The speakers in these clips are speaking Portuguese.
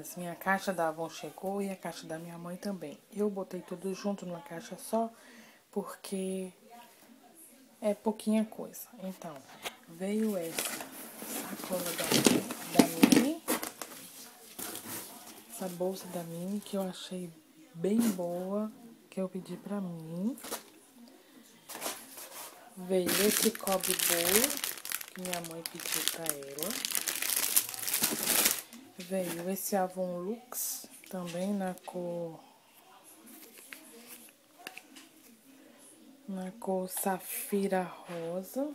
meninas, minha caixa da Avon chegou e a caixa da minha mãe também. Eu botei tudo junto numa caixa só, porque é pouquinha coisa. Então, veio essa sacola da Mini, essa bolsa da Mini que eu achei bem boa, que eu pedi pra mim. Veio esse cobre bolo, que minha mãe pediu pra ela. Veio esse Avon Lux, também na cor safira rosa.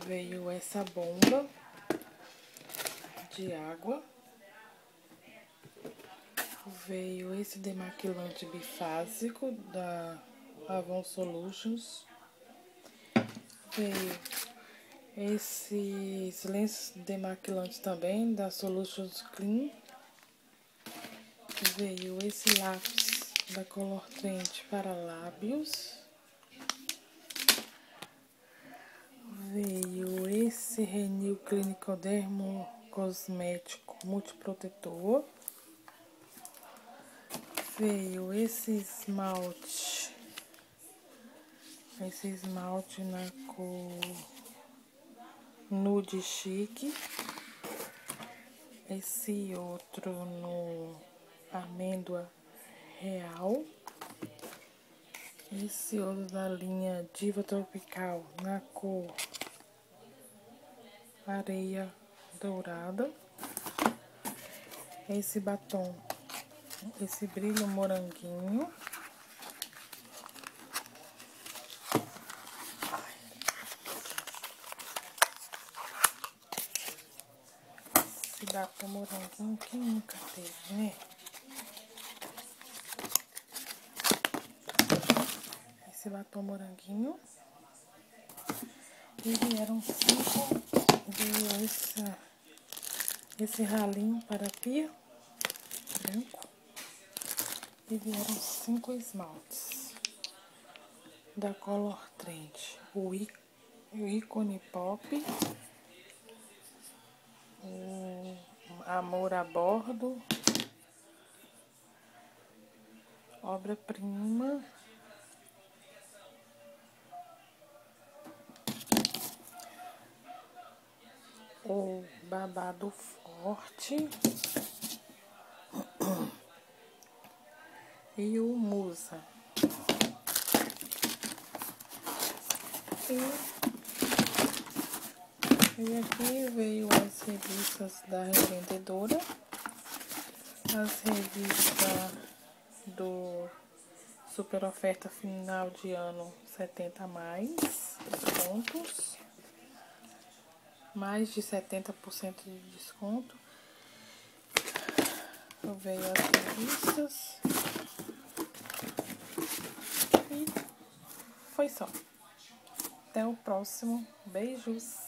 Veio essa bomba de água. Veio esse demaquilante bifásico da Avon Solutions. Veio esses lenços demaquilantes também da Solutions Clean. Veio esse lápis da Color Trend para lábios. Veio esse Renew Clinical Dermo Cosmético Multiprotetor. Veio esse esmalte na cor nude chique. Esse outro no amêndoa real. Esse outro da linha Diva Tropical na cor areia dourada. Esse batom, esse brilho moranguinho. Esse batom moranguinho, quem nunca teve, né? Esse batom moranguinho. E vieram 5 esse ralinho para pia branco. E vieram 5 esmaltes da Color Trend. O ícone pop, o amor a bordo, obra-prima, o babado forte e o musa. E aqui veio as revistas da revendedora, as revistas do super oferta final de ano 70 a mais descontos, mais de 70% de desconto. Veio as revistas e foi só. Até o próximo. Beijos!